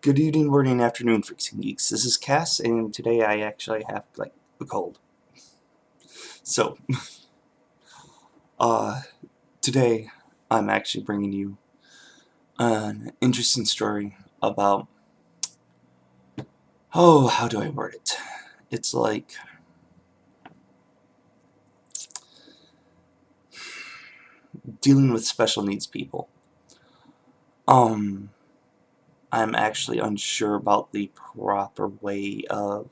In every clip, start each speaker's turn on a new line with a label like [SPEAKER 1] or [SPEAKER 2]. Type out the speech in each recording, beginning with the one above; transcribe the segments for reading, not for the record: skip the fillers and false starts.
[SPEAKER 1] Good evening, morning, afternoon, freaks and geeks. This is Cass, and today I actually have like a cold. So, uh, today I'm actually bringing you an interesting story about how do I word it? It's like dealing with special needs people. Um, I'm actually unsure about the proper way of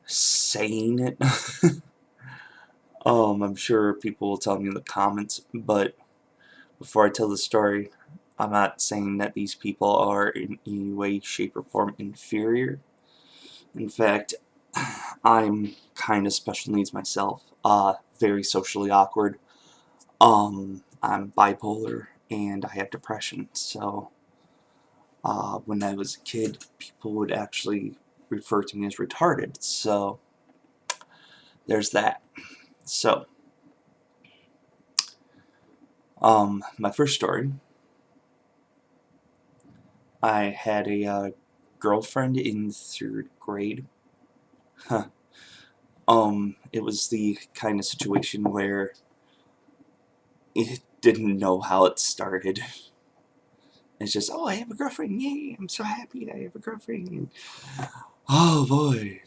[SPEAKER 1] saying it. I'm sure people will tell me in the comments, but before I tell the story, I'm not saying that these people are in any way, shape, or form inferior. In fact, I'm kind of special needs myself. Very socially awkward. I'm bipolar and I have depression. So, when I was a kid, people would actually refer to me as retarded. So, there's that. So, my first story, I had a girlfriend in 3rd grade. Huh. It was the kind of situation where it didn't know how it started. It's just, oh, I have a girlfriend, yay, I'm so happy that I have a girlfriend. And, oh boy,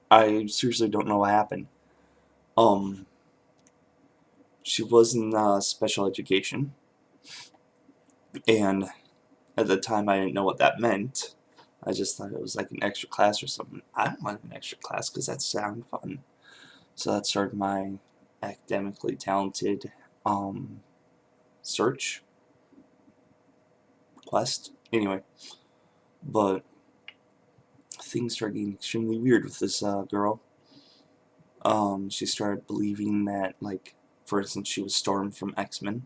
[SPEAKER 1] I seriously don't know what happened. Um, she was in special education, and at the time I didn't know what that meant. I just thought it was like an extra class or something. I don't want an extra class because that sounded fun. So that started my academically talented search quest. Anyway, but things started getting extremely weird with this girl. She started believing that, like, for instance, she was Storm from X-Men,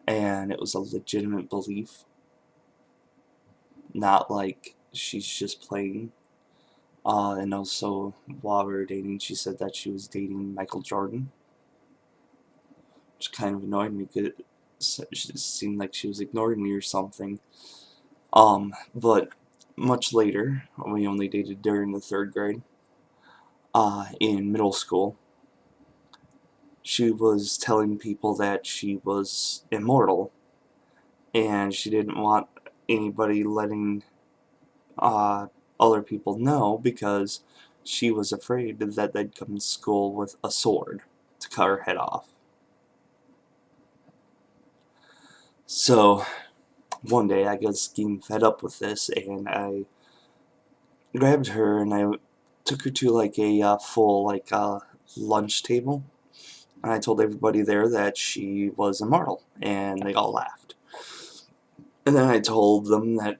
[SPEAKER 1] and it was a legitimate belief, not like she's just playing. And also, while we were dating, she said that she was dating Michael Jordan, which kind of annoyed me because it seemed like she was ignoring me or something. But much later, we only dated during the 3rd grade, in middle school, she was telling people that she was immortal, and she didn't want anybody letting uh, other people know because she was afraid that they'd come to school with a sword to cut her head off. So, one day I was getting fed up with this, and I grabbed her and I took her to like a full lunch table. And I told everybody there that she was immortal, and they all laughed. And then I told them that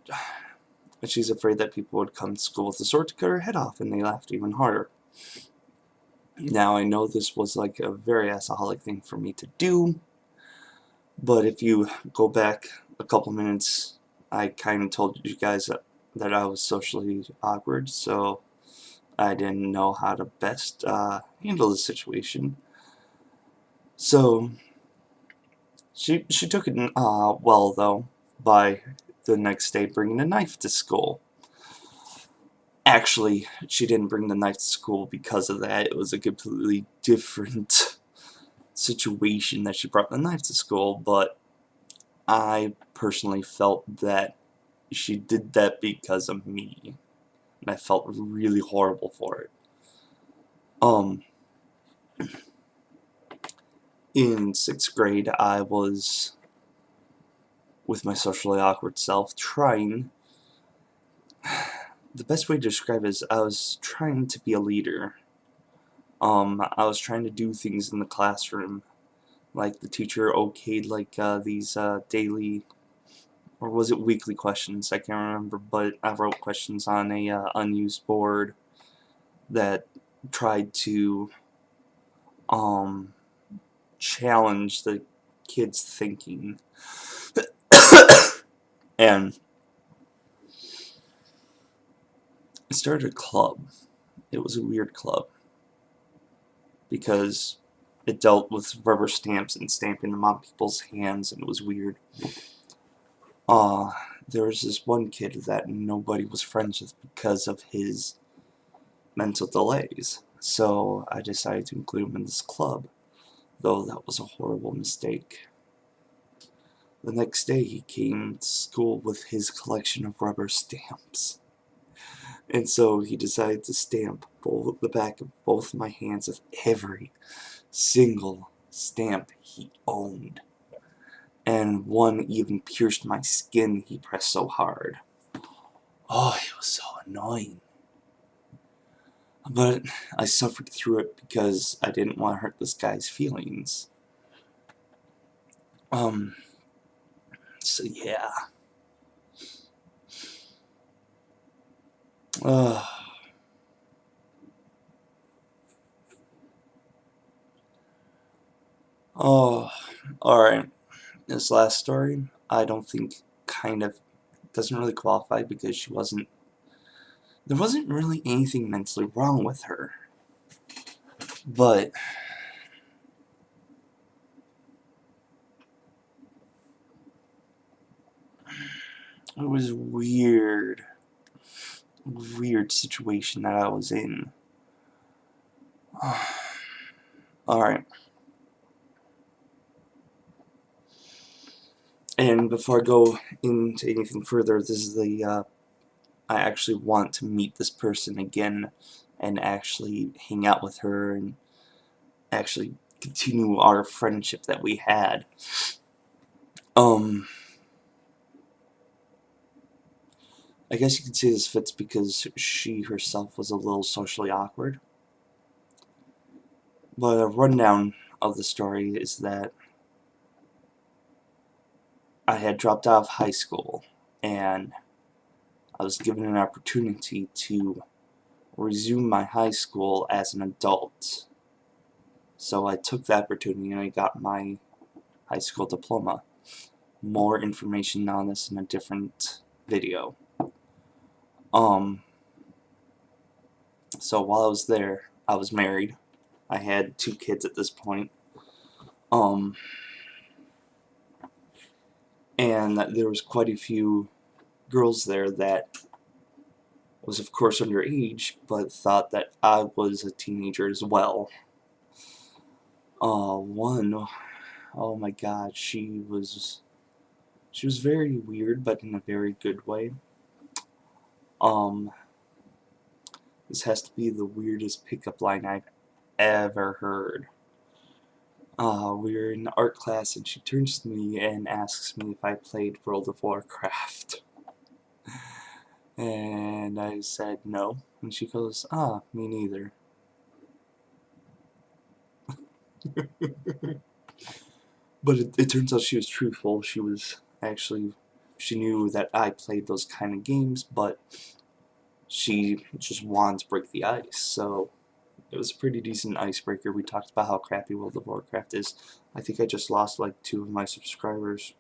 [SPEAKER 1] she's afraid that people would come to school with a sword to cut her head off, and they laughed even harder. Now, I know this was like a very alcoholic thing for me to do, but if you go back a couple minutes, I kind of told you guys that I was socially awkward, so I didn't know how to best handle the situation. So, she took it well, though, by the next day bringing a knife to school. Actually, she didn't bring the knife to school because of that. It was a completely different situation that she brought the knife to school, but I personally felt that she did that because of me, and I felt really horrible for it. Um, in 6th grade, I was with my socially awkward self trying. The best way to describe it is I was trying to be a leader. I was trying to do things in the classroom. Like the teacher okayed these daily, or was it weekly questions? I can't remember, but I wrote questions on a unused board that tried to um, challenge the kids' thinking. And I started a club. It was a weird club because it dealt with rubber stamps and stamping them on people's hands, and it was weird. uh, there was this one kid that nobody was friends with because of his mental delays. So I decided to include him in this club, though that was a horrible mistake. The next day he came to school with his collection of rubber stamps. And so he decided to stamp the back of both my hands with every single stamp he owned. And one even pierced my skin, he pressed so hard. Oh, it was so annoying. But I suffered through it because I didn't want to hurt this guy's feelings. So yeah. Oh, alright. This last story, I don't think kind of doesn't really qualify because there wasn't really anything mentally wrong with her. But it was weird situation that I was in. Alright. And before I go into anything further, this is I actually want to meet this person again and actually hang out with her and actually continue our friendship that we had. I guess you could say this fits because she herself was a little socially awkward. But a rundown of the story is that I had dropped out of high school and I was given an opportunity to resume my high school as an adult. So I took the opportunity and I got my high school diploma. More information on this in a different video. So while I was there, I was married. I had 2 kids at this point. And there was quite a few girls there that was of course underage, but thought that I was a teenager as well. One, oh my god, she was very weird, but in a very good way. This has to be the weirdest pickup line I've ever heard. We were in art class and she turns to me and asks me if I played World of Warcraft. And I said no, and she goes, me neither. But it turns out she was truthful. She knew that I played those kind of games, but she just wanted to break the ice, so it was a pretty decent icebreaker. We talked about how crappy World of Warcraft is. I think I just lost like 2 of my subscribers.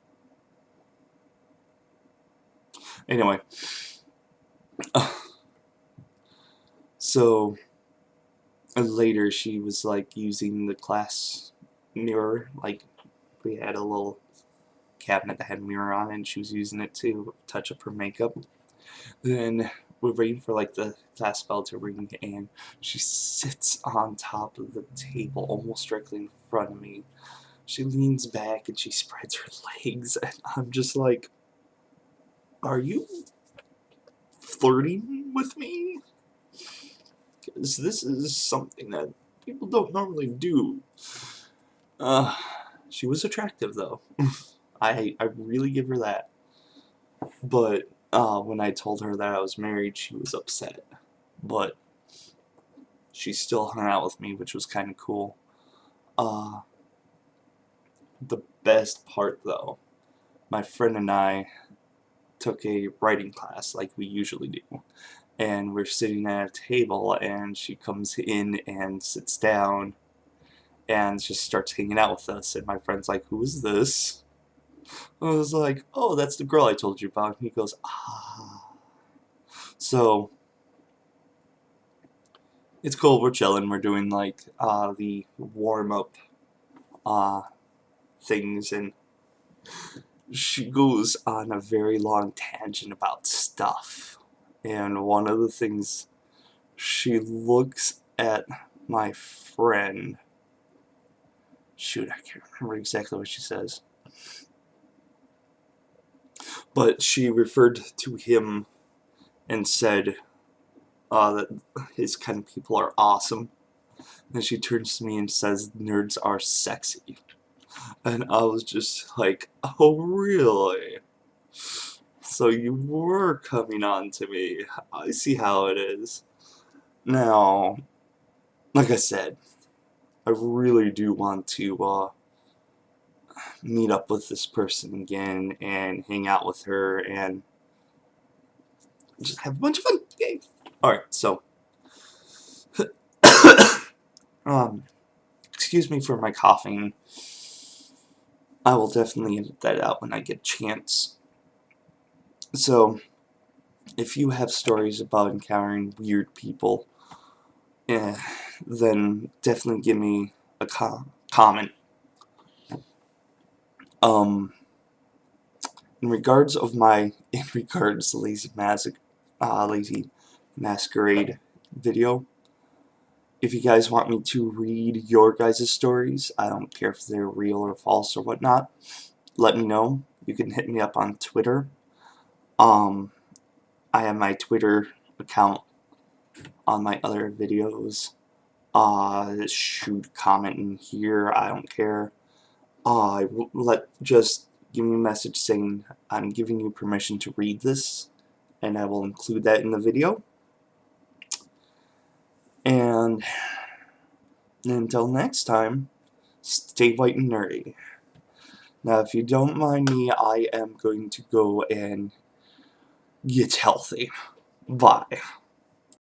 [SPEAKER 1] Anyway. So later she was like using the class mirror, like we had a little cabinet that had a mirror on it and she was using it to touch up her makeup. Then we're waiting for like the class bell to ring and she sits on top of the table almost directly in front of me. She leans back and she spreads her legs and I'm just like, are you flirting with me? Because this is something that people don't normally do. She was attractive though. I really give her that. But when I told her that I was married, she was upset. But she still hung out with me, which was kind of cool. The best part though, my friend and I took a writing class like we usually do. And we're sitting at a table and she comes in and sits down and just starts hanging out with us, and my friend's like, who is this? I was like, oh, that's the girl I told you about. And he goes, ah. So it's cool, we're chilling, we're doing like the warm-up things, and she goes on a very long tangent about stuff. And one of the things, she looks at my friend. Shoot, I can't remember exactly what she says. But she referred to him and said that his kind of people are awesome. And she turns to me and says, nerds are sexy. And I was just like, oh, really? So you were coming on to me. I see how it is. Now, like I said, I really do want to meet up with this person again and hang out with her and just have a bunch of fun. Yay! Alright, so excuse me for my coughing. I will definitely edit that out when I get a chance. So, if you have stories about encountering weird people, then definitely give me a comment. In regards Lazy Masquerade video, if you guys want me to read your guys' stories, I don't care if they're real or false or whatnot, let me know. You can hit me up on Twitter. I have my Twitter account on my other videos. Shoot, comment in here, I don't care. Just give me a message saying I'm giving you permission to read this, and I will include that in the video. And until next time, stay white and nerdy. Now, if you don't mind me, I am going to go and get healthy. Bye.